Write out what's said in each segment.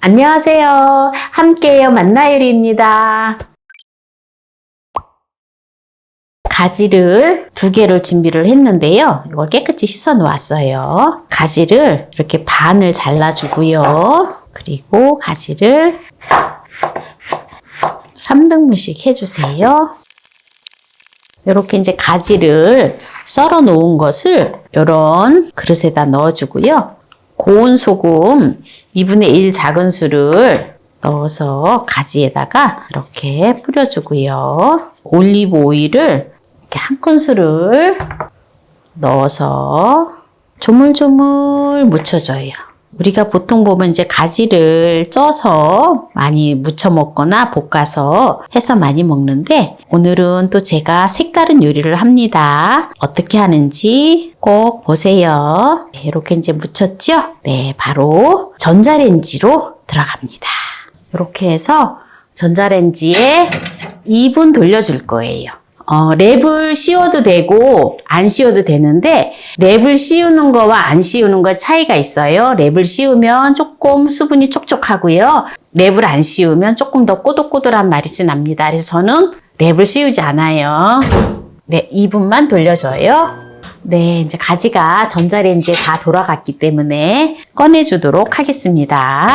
안녕하세요. 함께해요 만나요리입니다. 가지를 2개를 준비를 했는데요. 이걸 깨끗이 씻어 놓았어요. 가지를 이렇게 반을 잘라주고요. 그리고 가지를 3등분씩 해주세요. 이렇게 이제 가지를 썰어 놓은 것을 이런 그릇에다 넣어주고요. 고운 소금 2분의 1 작은술을 넣어서 가지에다가 이렇게 뿌려주고요. 올리브 오일을 이렇게 1큰술을 넣어서 조물조물 묻혀줘요. 우리가 보통 보면 이제 가지를 쪄서 많이 무쳐 먹거나 볶아서 해서 많이 먹는데 오늘은 또 제가 색다른 요리를 합니다. 어떻게 하는지 꼭 보세요. 네, 이렇게 이제 묻혔죠? 네, 바로 전자레인지로 들어갑니다. 이렇게 해서 전자레인지에 2분 돌려줄 거예요. 랩을 씌워도 되고 안 씌워도 되는데 랩을 씌우는 거와 안 씌우는 거 차이가 있어요. 랩을 씌우면 조금 수분이 촉촉하고요. 랩을 안 씌우면 조금 더 꼬들꼬들한 맛이 납니다. 그래서 저는 랩을 씌우지 않아요. 네, 2분만 돌려줘요. 네, 이제 가지가 전자레인지에 다 돌아갔기 때문에 꺼내주도록 하겠습니다.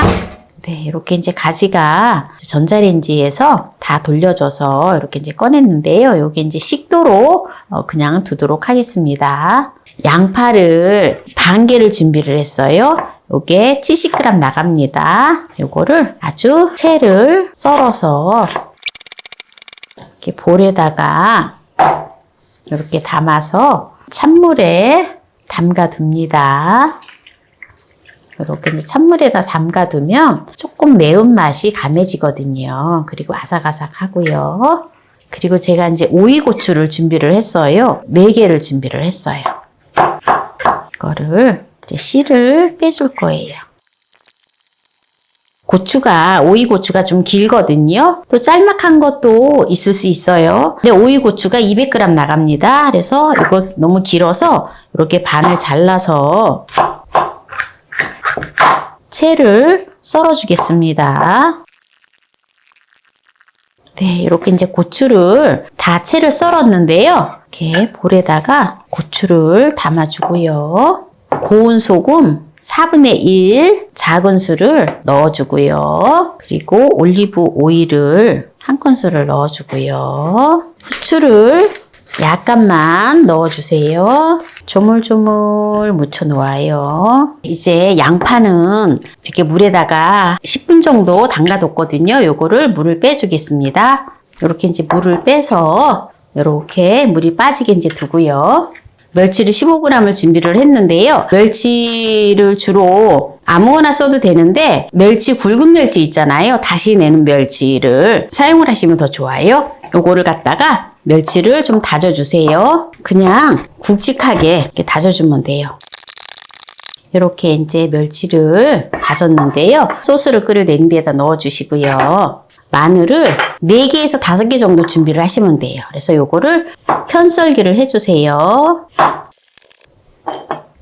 네, 이렇게 이제 가지가 전자레인지에서 다 돌려져서 이렇게 이제 꺼냈는데요. 요게 이제 식도로 그냥 두도록 하겠습니다. 양파를 반 개를 준비를 했어요. 요게 70g 나갑니다. 요거를 아주 채를 썰어서 이렇게 볼에다가 이렇게 담아서 찬물에 담가 둡니다. 이렇게 이제 찬물에다 담가두면 조금 매운맛이 감해지거든요. 그리고 아삭아삭하고요. 그리고 제가 이제 오이고추를 준비를 했어요. 4개를 준비를 했어요. 이거를 이제 씨를 빼줄 거예요. 오이고추가 좀 길거든요. 또 짤막한 것도 있을 수 있어요. 근데 오이고추가 200g 나갑니다. 그래서 이거 너무 길어서 이렇게 반을 잘라서 채를 썰어 주겠습니다. 네, 이렇게 이제 고추를 다 채를 썰었는데요. 이렇게 볼에다가 고추를 담아주고요. 고운 소금 4분의 1 작은술을 넣어주고요. 그리고 올리브 오일을 1큰술을 넣어주고요. 후추를 약간만 넣어주세요. 조물조물 묻혀 놓아요. 이제 양파는 이렇게 물에다가 10분 정도 담가뒀거든요. 요거를 물을 빼주겠습니다. 이렇게 이제 물을 빼서 이렇게 물이 빠지게 이제 두고요. 멸치를 15g을 준비를 했는데요. 멸치를 주로 아무거나 써도 되는데 굵은 멸치 있잖아요. 다시 내는 멸치를 사용을 하시면 더 좋아요. 요거를 갖다가 멸치를 좀 다져주세요. 그냥 굵직하게 이렇게 다져주면 돼요. 이렇게 이제 멸치를 다졌는데요. 소스를 끓일 냄비에다 넣어주시고요. 마늘을 4개에서 5개 정도 준비를 하시면 돼요. 그래서 요거를 편썰기를 해주세요.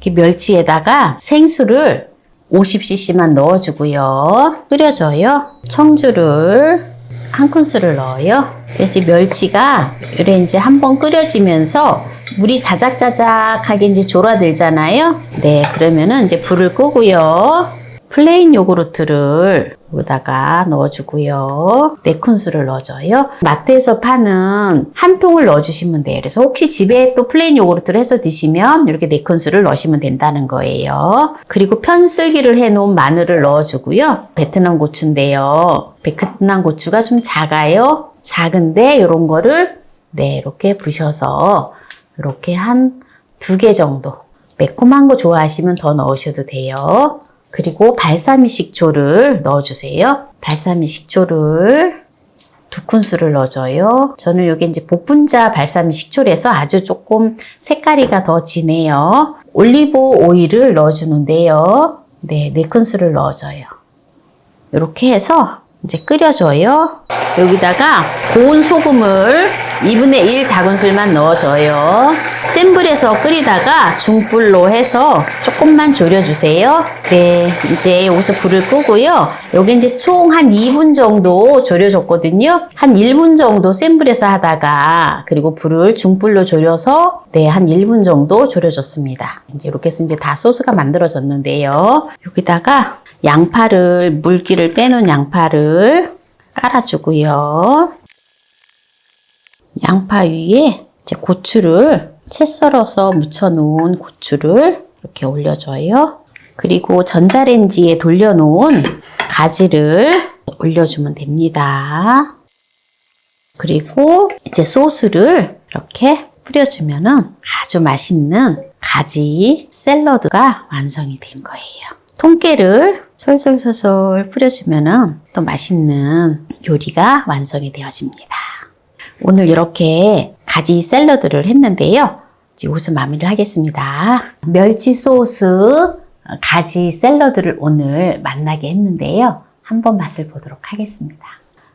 이렇게 멸치에다가 생수를 50cc만 넣어주고요. 끓여줘요. 청주를 1큰술을 넣어요. 이제 멸치가 이제 한번 끓여지면서 물이 자작자작하게 이제 졸아들잖아요. 네, 그러면은 이제 불을 끄고요. 플레인 요구르트를 여기다가 넣어주고요. 4큰술을 넣어줘요. 마트에서 파는 한 통을 넣어주시면 돼요. 그래서 혹시 집에 또 플레인 요구르트를 해서 드시면 이렇게 4큰술을 넣으시면 된다는 거예요. 그리고 편슬기를 해놓은 마늘을 넣어주고요. 베트남 고추인데요. 베트남 고추가 좀 작아요. 작은데 이런 거를 이렇게 부셔서 이렇게 한 2개 정도. 매콤한 거 좋아하시면 더 넣으셔도 돼요. 그리고 발사믹 식초를 넣어주세요. 발사믹 식초를 2큰술을 넣어줘요. 저는 이게 이제 복분자 발사믹 식초라서 아주 조금 색깔이가 더 진해요. 올리브 오일을 넣어주는데요. 네, 4큰술을 넣어줘요. 이렇게 해서 이제 끓여줘요. 여기다가 고운 소금을 2분의 1 작은술만 넣어줘요. 센 불에서 끓이다가 중불로 해서 조금만 졸여주세요. 네, 이제 여기서 불을 끄고요. 여기 이제 총 한 2분 정도 졸여줬거든요. 한 1분 정도 센 불에서 하다가 그리고 불을 중불로 졸여서 네, 한 1분 정도 졸여줬습니다. 이제 이렇게 해서 이제 다 소스가 만들어졌는데요. 여기다가 양파를, 물기를 빼놓은 양파를 깔아주고요. 양파 위에 이제 고추를 채 썰어서 묻혀놓은 고추를 이렇게 올려줘요. 그리고 전자레인지에 돌려놓은 가지를 올려주면 됩니다. 그리고 이제 소스를 이렇게 뿌려주면은 아주 맛있는 가지 샐러드가 완성이 된 거예요. 통깨를 솔솔솔솔 뿌려주면은 또 맛있는 요리가 완성이 되어집니다. 오늘 이렇게 가지 샐러드를 했는데요. 이제 여기서 마무리를 하겠습니다. 멸치 소스 가지 샐러드를 오늘 만나게 했는데요. 한번 맛을 보도록 하겠습니다.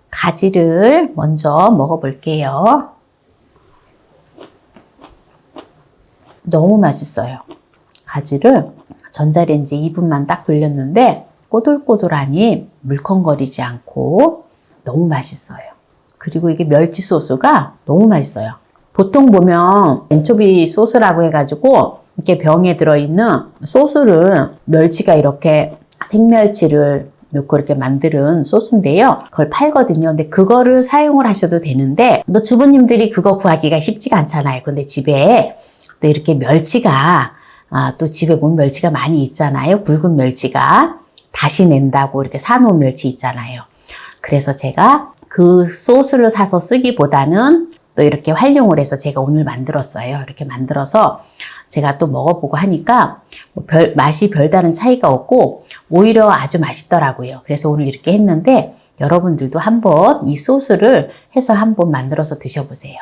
가지를 먼저 먹어볼게요. 너무 맛있어요. 가지를 전자레인지 2분만 딱 돌렸는데 꼬들꼬들하니 물컹거리지 않고 너무 맛있어요. 그리고 이게 멸치 소스가 너무 맛있어요. 보통 보면 엔초비 소스라고 해가지고 이렇게 병에 들어있는 소스를 멸치가 이렇게 생멸치를 넣고 이렇게 만드는 소스인데요. 그걸 팔거든요. 근데 그거를 사용을 하셔도 되는데 또 주부님들이 그거 구하기가 쉽지가 않잖아요. 근데 집에 또 이렇게 멸치가 또 집에 보면 멸치가 많이 있잖아요. 굵은 멸치가 다시 낸다고 이렇게 사놓은 멸치 있잖아요. 그래서 제가 그 소스를 사서 쓰기보다는 또 이렇게 활용을 해서 제가 오늘 만들었어요. 이렇게 만들어서 제가 또 먹어보고 하니까 맛이 별다른 차이가 없고 오히려 아주 맛있더라고요. 그래서 오늘 이렇게 했는데 여러분들도 한번 이 소스를 해서 한번 만들어서 드셔보세요.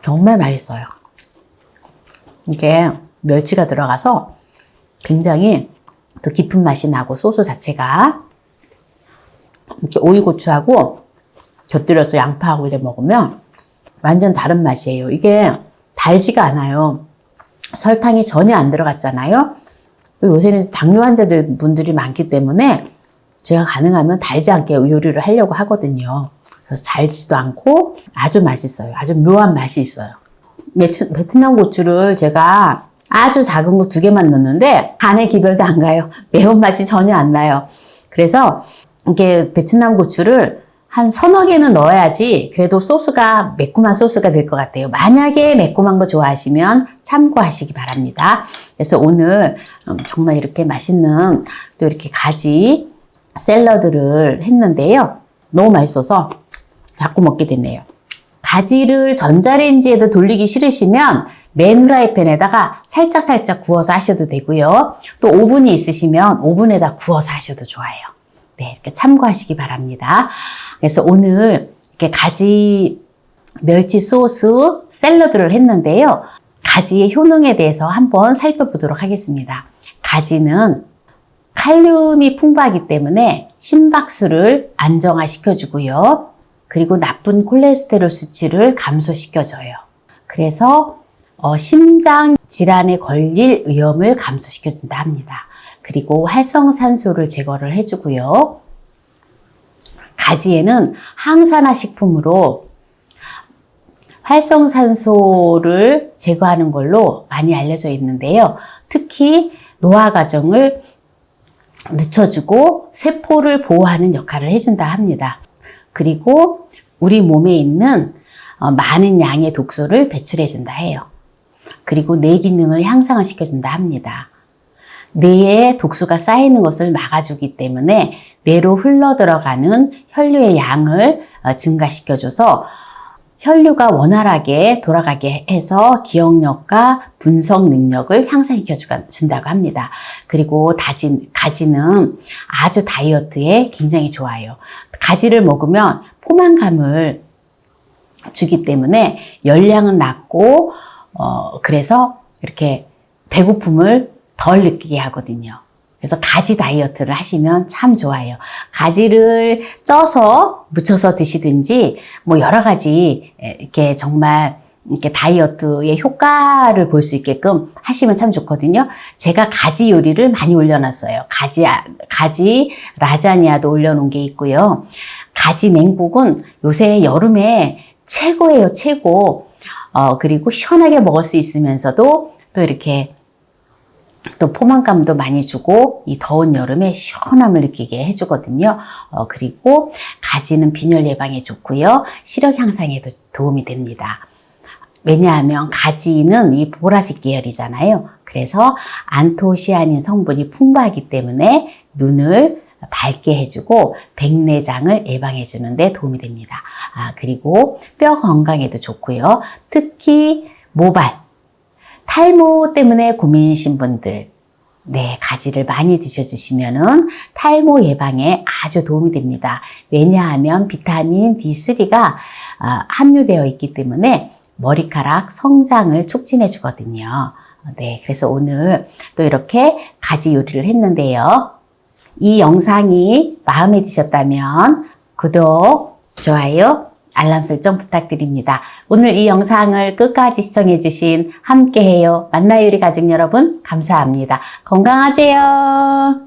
정말 맛있어요. 이게 멸치가 들어가서 굉장히 더 깊은 맛이 나고 소스 자체가 이렇게 오이고추하고 곁들여서 양파하고 이렇게 먹으면 완전 다른 맛이에요. 이게 달지가 않아요. 설탕이 전혀 안 들어갔잖아요. 요새는 당뇨 환자들 분들이 많기 때문에 제가 가능하면 달지 않게 요리를 하려고 하거든요. 그래서 달지도 않고 아주 맛있어요. 아주 묘한 맛이 있어요. 베트남 고추를 제가 아주 작은 거 2개만 넣는데 간의 기별도 안 가요. 매운맛이 전혀 안 나요. 그래서 이게 베트남 고추를 한 3-4개는 넣어야지 그래도 소스가 매콤한 소스가 될 것 같아요. 만약에 매콤한 거 좋아하시면 참고하시기 바랍니다. 그래서 오늘 정말 이렇게 맛있는 또 이렇게 가지 샐러드를 했는데요. 너무 맛있어서 자꾸 먹게 되네요. 가지를 전자레인지에도 돌리기 싫으시면 맨 후라이팬에다가 살짝 구워서 하셔도 되고요. 또 오븐이 있으시면 오븐에다 구워서 하셔도 좋아요. 네, 이렇게 참고하시기 바랍니다. 그래서 오늘 이렇게 가지 멸치 소스 샐러드를 했는데요. 가지의 효능에 대해서 한번 살펴보도록 하겠습니다. 가지는 칼륨이 풍부하기 때문에 심박수를 안정화시켜주고요. 그리고 나쁜 콜레스테롤 수치를 감소시켜줘요. 그래서 심장 질환에 걸릴 위험을 감소시켜준다 합니다. 그리고 활성산소를 제거를 해주고요. 가지에는 항산화 식품으로 활성산소를 제거하는 걸로 많이 알려져 있는데요. 특히 노화 과정을 늦춰주고 세포를 보호하는 역할을 해준다 합니다. 그리고 우리 몸에 있는 많은 양의 독소를 배출해준다 해요. 그리고 뇌 기능을 향상을 시켜준다 합니다. 뇌에 독소가 쌓이는 것을 막아주기 때문에 뇌로 흘러들어가는 혈류의 양을 증가시켜줘서 혈류가 원활하게 돌아가게 해서 기억력과 분석 능력을 향상시켜준다고 합니다. 그리고 가지는 아주 다이어트에 굉장히 좋아요. 가지를 먹으면 포만감을 주기 때문에 열량은 낮고 그래서 이렇게 배고픔을 덜 느끼게 하거든요. 그래서 가지 다이어트를 하시면 참 좋아요. 가지를 쪄서 무쳐서 드시든지 뭐 여러 가지 이렇게 정말 이렇게 다이어트의 효과를 볼 수 있게끔 하시면 참 좋거든요. 제가 가지 요리를 많이 올려놨어요. 가지 라자냐도 올려놓은 게 있고요. 가지 냉국은 요새 여름에 최고예요, 최고. 그리고 시원하게 먹을 수 있으면서도 또 이렇게 또 포만감도 많이 주고 이 더운 여름에 시원함을 느끼게 해주거든요. 그리고 가지는 빈혈 예방에 좋고요. 시력 향상에도 도움이 됩니다. 왜냐하면 가지는 이 보라색 계열이잖아요. 그래서 안토시아닌 성분이 풍부하기 때문에 눈을 밝게 해주고 백내장을 예방해 주는 데 도움이 됩니다. 그리고 뼈 건강에도 좋고요. 특히 모발, 탈모 때문에 고민이신 분들, 네, 가지를 많이 드셔주시면은 탈모 예방에 아주 도움이 됩니다. 왜냐하면 비타민 B3가 함유되어 있기 때문에 머리카락 성장을 촉진해 주거든요. 네, 그래서 오늘 또 이렇게 가지 요리를 했는데요. 이 영상이 마음에 드셨다면 구독, 좋아요, 알람 설정 부탁드립니다. 오늘 이 영상을 끝까지 시청해주신 함께해요 만나요리 가족 여러분 감사합니다. 건강하세요.